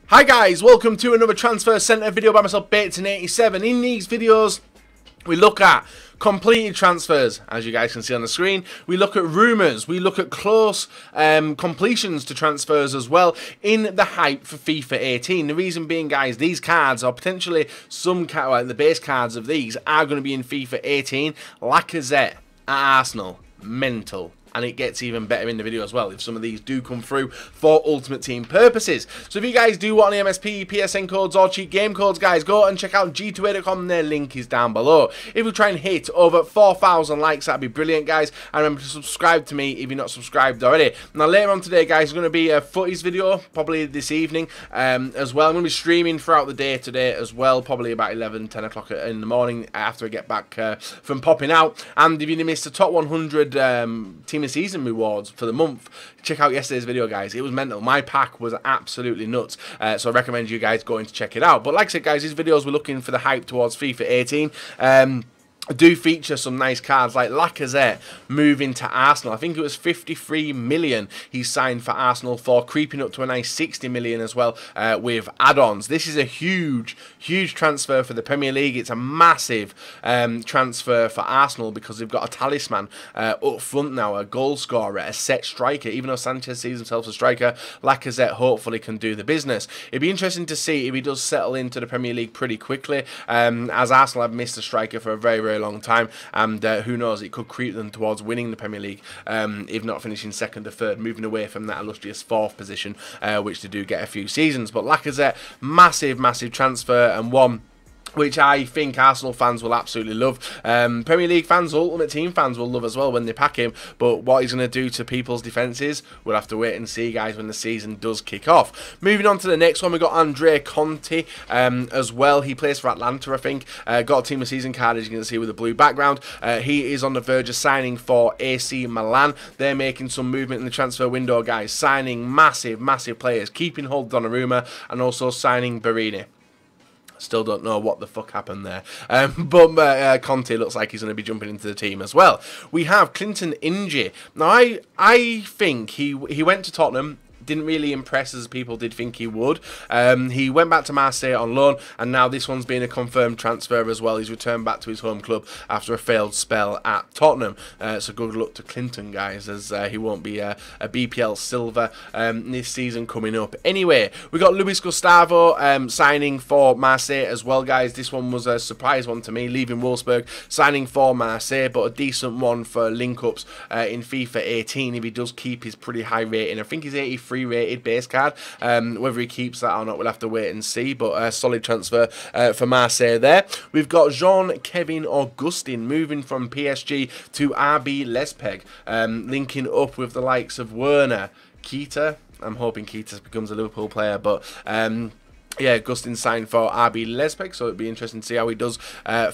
Hi guys, welcome to another Transfer Centre video by myself, Bateson87. In these videos, we look at completed transfers, as you guys can see on the screen. We look at rumours, we look at close completions to transfers as well in the hype for FIFA 18. The reason being, guys, these cards are potentially the base cards of these are going to be in FIFA 18. Lacazette at Arsenal, mental. And it gets even better in the video as well if some of these do come through for Ultimate Team purposes. So if you guys do want any MSP, PSN codes or cheat game codes, guys, go and check out g2a.com. Their link is down below. If we try and hit over 4,000 likes, that'd be brilliant, guys. And remember to subscribe to me if you're not subscribed already. Now later on today, guys, is going to be a footies video, probably this evening as well. I'm going to be streaming throughout the day today as well, probably about 11, 10 o'clock in the morning after I get back from popping out. And if you missed the top 100 team season rewards for the month, check out yesterday's video, guys. It was mental. My pack was absolutely nuts, so I recommend you guys going to check it out. But like I said, guys, these videos we're looking for the hype towards FIFA 18 do feature some nice cards like Lacazette moving to Arsenal. I think it was 53 million he signed for Arsenal for, creeping up to a nice 60 million as well with add-ons. This is a huge transfer for the Premier League. It's a massive transfer for Arsenal because they've got a talisman up front now, a goal scorer, a set striker. Even though Sanchez sees himself as a striker, Lacazette hopefully can do the business. It'd be interesting to see if he does settle into the Premier League pretty quickly, as Arsenal have missed a striker for a very long time, and who knows, it could creep them towards winning the Premier League, if not finishing second or third, moving away from that illustrious fourth position, which they do get a few seasons. But Lacazette, massive transfer, and one which I think Arsenal fans will absolutely love. Premier League fans, Ultimate Team fans will love as well when they pack him. But what he's going to do to people's defences, we'll have to wait and see, guys, when the season does kick off. Moving on to the next one, we've got Andrea Conti as well. He plays for Atlanta, I think. Got a Team of Season card, as you can see, with a blue background. He is on the verge of signing for AC Milan. They're making some movement in the transfer window, guys. Signing massive players. Keeping hold of Donnarumma and also signing Barini. Still don't know what the fuck happened there. But Conte looks like he's going to be jumping into the team as well. We have Clinton Njie. Now, I think he went to Tottenham. Didn't really impress as people did think he would. He went back to Marseille on loan, and now this one's been a confirmed transfer as well. He's returned back to his home club after a failed spell at Tottenham. So good luck to Clinton, guys, as he won't be a BPL silver this season coming up. Anyway, we got Luiz Gustavo signing for Marseille as well, guys. This one was a surprise one to me, leaving Wolfsburg, signing for Marseille, but a decent one for link-ups in FIFA 18 if he does keep his pretty high rating. I think he's 83 rated base card. Whether he keeps that or not, we'll have to wait and see, but a solid transfer for Marseille there. We've got Jean-Kevin Augustin moving from PSG to RB Leipzig, linking up with the likes of Werner, Keita. I'm hoping Keita becomes a Liverpool player, but yeah, Augustin signed for RB Leipzig, so it'd be interesting to see how he does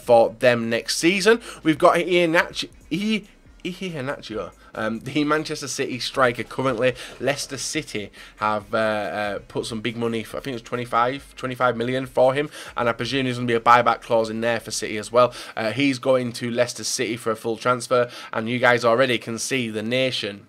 for them next season. We've got Iheanacho, the Manchester City striker currently. Leicester City have put some big money for, I think it was 25 million for him, and I presume there's going to be a buyback clause in there for City as well. He's going to Leicester City for a full transfer, and you guys already can see the nation,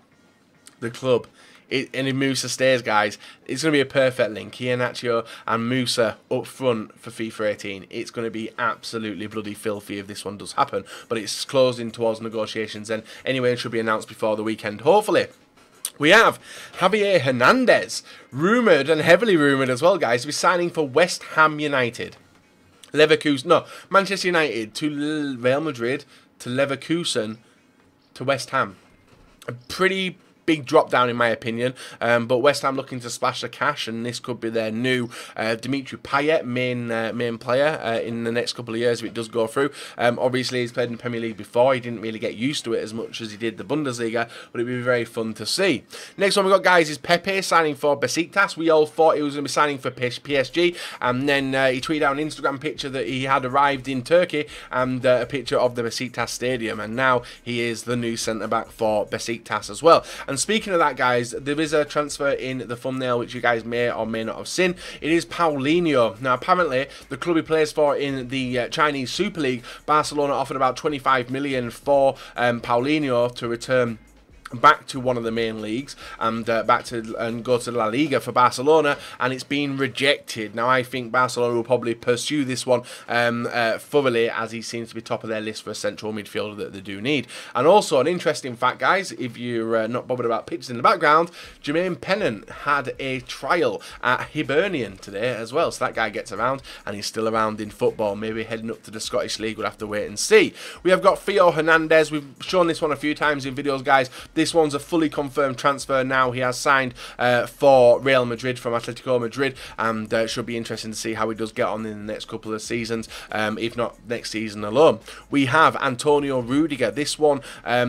the club. And if Musa stays, guys, it's going to be a perfect link. Iheanacho and Musa up front for FIFA 18. It's going to be absolutely bloody filthy if this one does happen. But it's closing towards negotiations, and anyway, it should be announced before the weekend, hopefully. We have Javier Hernandez, rumoured and heavily rumoured as well, guys, to be signing for West Ham United. Manchester United to Real Madrid to Leverkusen to West Ham. A pretty big drop down in my opinion, but West Ham looking to splash the cash, and this could be their new Dimitri Payet main player in the next couple of years if it does go through. Obviously he's played in the Premier League before. He didn't really get used to it as much as he did the Bundesliga, but it'd be very fun to see. Next one we got, guys, is Pepe signing for Besiktas. We all thought he was going to be signing for PSG, and then he tweeted out an Instagram picture that he had arrived in Turkey and a picture of the Besiktas stadium, and now he is the new centre back for Besiktas as well. And speaking of that, guys, there is a transfer in the thumbnail which you guys may or may not have seen. It is Paulinho. Now, apparently, the club he plays for in the Chinese Super League, Barcelona offered about 25 million for Paulinho to return back to one of the main leagues and go to La Liga for Barcelona, and it's been rejected. Now I think Barcelona will probably pursue this one thoroughly, as he seems to be top of their list for a central midfielder that they do need. And also an interesting fact, guys, if you're not bothered about pictures in the background, Jermaine Pennant had a trial at Hibernian today as well, so that guy gets around, and he's still around in football, maybe heading up to the Scottish League. We'll have to wait and see. We have got Theo Hernandez. We've shown this one a few times in videos, guys. This one's a fully confirmed transfer now. He has signed for Real Madrid from Atletico Madrid, and it should be interesting to see how he does get on in the next couple of seasons, if not next season alone. We have Antonio Rudiger. This one,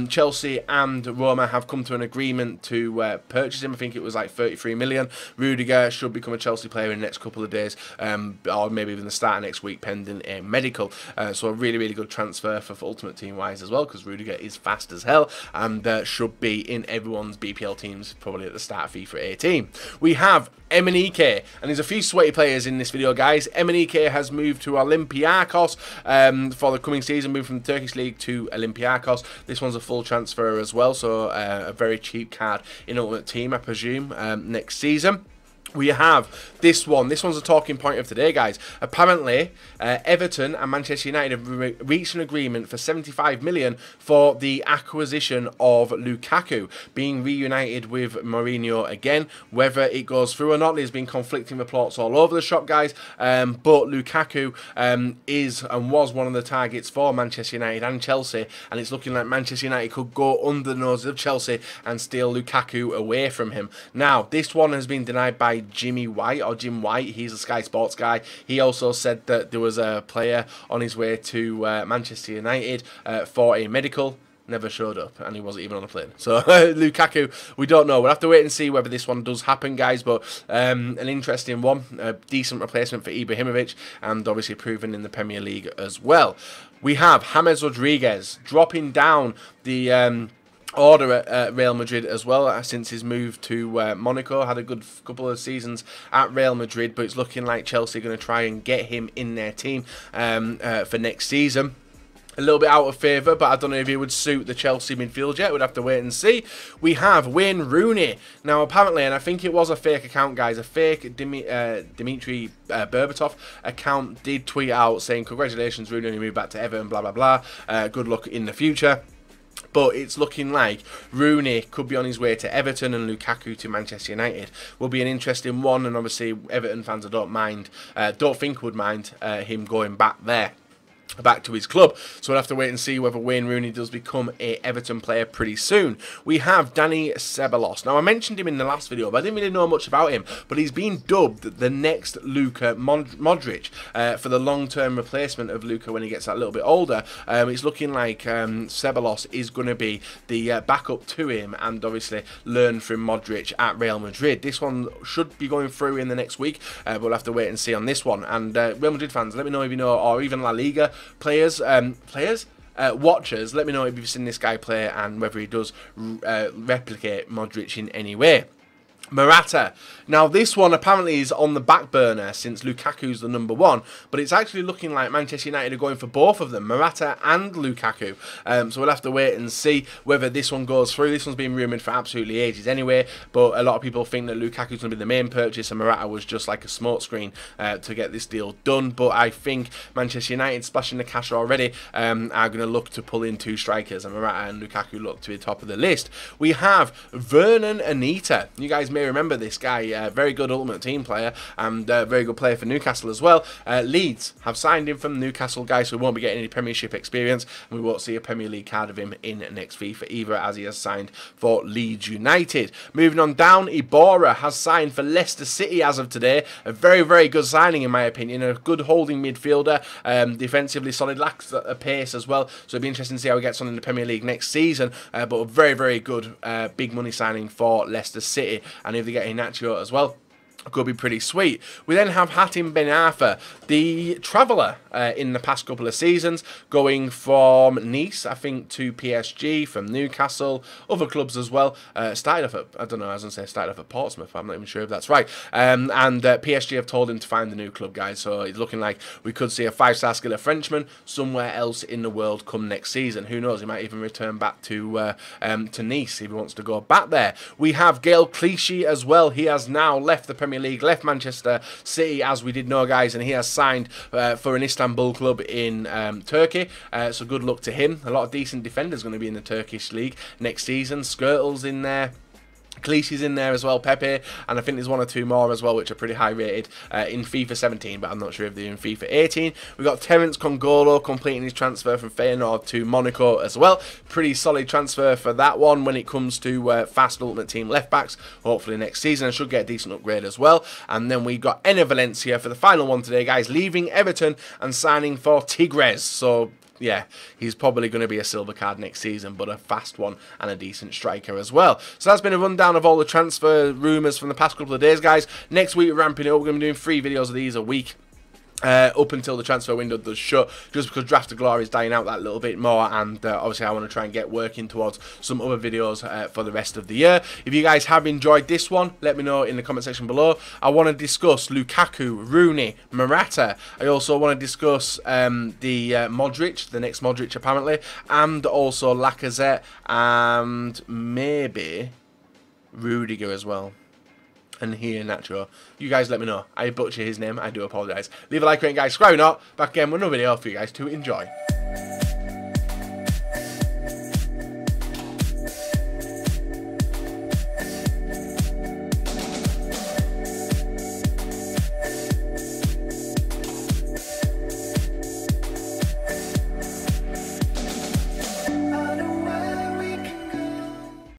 Chelsea and Roma have come to an agreement to purchase him. I think it was like 33 million. Rudiger should become a Chelsea player in the next couple of days, or maybe even the start of next week, pending a medical. So a really, really good transfer for Ultimate Team wise as well, because Rudiger is fast as hell and should be in everyone's BPL teams probably at the start of FIFA 18. We have Emenike, and there's a few sweaty players in this video, guys. Emenike has moved to Olympiacos for the coming season, moved from the Turkish League to Olympiacos. This one's a full transfer as well, so a very cheap card in Ultimate Team, I presume, next season. We have this one. This one's a talking point of today, guys. Apparently, Everton and Manchester United have reached an agreement for 75 million for the acquisition of Lukaku, being reunited with Mourinho again. Whether it goes through or not, there's been conflicting reports all over the shop, guys. But Lukaku is and was one of the targets for Manchester United and Chelsea, and it's looking like Manchester United could go under the nose of Chelsea and steal Lukaku away from him. Now, this one has been denied by Jim White. He's a Sky Sports guy. He also said that there was a player on his way to Manchester United for a medical. Never showed up, and he wasn't even on a plane. So Lukaku, we don't know. We'll have to wait and see whether this one does happen, guys. But an interesting one, a decent replacement for Ibrahimovic, and obviously proven in the Premier League as well. We have James Rodriguez dropping down the order at Real Madrid as well, since his move to Monaco. Had a good couple of seasons at Real Madrid, but it's looking like Chelsea are going to try and get him in their team for next season. A little bit out of favour, but I don't know if he would suit the Chelsea midfield yet. We'd have to wait and see. We have Wayne Rooney. Now, apparently, and I think it was a fake account, guys, a fake Dimitri Berbatov account did tweet out saying, "Congratulations, Rooney, you moved back to Everton, blah, blah, blah. Good luck in the future." But it's looking like Rooney could be on his way to Everton and Lukaku to Manchester United. Will be an interesting one, and obviously Everton fans don't think would mind him going back there, back to his club. So we'll have to wait and see whether Wayne Rooney does become a Everton player pretty soon. We have Dani Cevallos. Now, I mentioned him in the last video, but I didn't really know much about him. But he's been dubbed the next Luka Modric for the long-term replacement of Luka when he gets that little bit older. It's looking like Cevallos is going to be the backup to him, and obviously learn from Modric at Real Madrid. This one should be going through in the next week, but we'll have to wait and see on this one. And Real Madrid fans, let me know if you know, or even La Liga players, watchers, let me know if you've seen this guy play and whether he does replicate Modric in any way. Murata. Now, this one apparently is on the back burner since Lukaku's the #1, but it's actually looking like Manchester United are going for both of them, Murata and Lukaku. So we'll have to wait and see whether this one goes through. This one's been rumoured for absolutely ages anyway, but a lot of people think that Lukaku's going to be the main purchase and Murata was just like a smokescreen to get this deal done. But I think Manchester United, splashing the cash already, are going to look to pull in 2 strikers, and Murata and Lukaku look to be the top of the list. We have Vernon Anita. You guys may remember this guy, very good Ultimate Team player, and very good player for Newcastle as well. Leeds have signed him from Newcastle, guys, so we won't be getting any Premiership experience, and we won't see a Premier League card of him in next FIFA either, as he has signed for Leeds United. Moving on down, Iborra has signed for Leicester City as of today. A very, very good signing in my opinion. A good holding midfielder, defensively solid, lacks a pace as well, so it'll be interesting to see how he gets on in the Premier League next season, but a very, very good big money signing for Leicester City. And if they get Inacio as well, could be pretty sweet. We then have Hatem Ben Arfa, the traveller in the past couple of seasons, going from Nice, I think, to PSG, from Newcastle, other clubs as well. Started off at, I don't know, I was going to say started off at Portsmouth, but I'm not even sure if that's right. And PSG have told him to find a new club, guys, so it's looking like we could see a 5-star skiller Frenchman somewhere else in the world come next season. Who knows, he might even return back to Nice if he wants to go back there. We have Gale Preece as well. He has now left the Premier League, left Manchester City, as we did know, guys, and he has signed for an Istanbul club in Turkey, so good luck to him. A lot of decent defenders going to be in the Turkish league next season. Skirtle's in there, Clichy's in there as well, Pepe, and I think there's one or two more as well which are pretty high rated in FIFA 17, but I'm not sure if they're in FIFA 18. We've got Terence Congolo completing his transfer from Feyenoord to Monaco as well. Pretty solid transfer for that one when it comes to fast Ultimate Team left backs. Hopefully next season I should get a decent upgrade as well. And then we got Enner Valencia for the final one today, guys, leaving Everton and signing for Tigres. So yeah, he's probably going to be a silver card next season, but a fast one and a decent striker as well. So that's been a rundown of all the transfer rumours from the past couple of days, guys. Next week, we're ramping it up. We're going to be doing 3 videos of these a week. Up until the transfer window does shut, just because Draft to Glory is dying out that little bit more, and obviously I want to try and get working towards some other videos for the rest of the year. If you guys have enjoyed this one, let me know in the comment section below. I want to discuss Lukaku, Rooney, Murata. I also want to discuss the Modric, the next Modric apparently, and also Lacazette, and maybe Rudiger as well. And here, Nacho. You guys let me know. I butcher his name. I do apologise. Leave a like, rating, guys. Subscribe or not. Back again with another video for you guys to enjoy.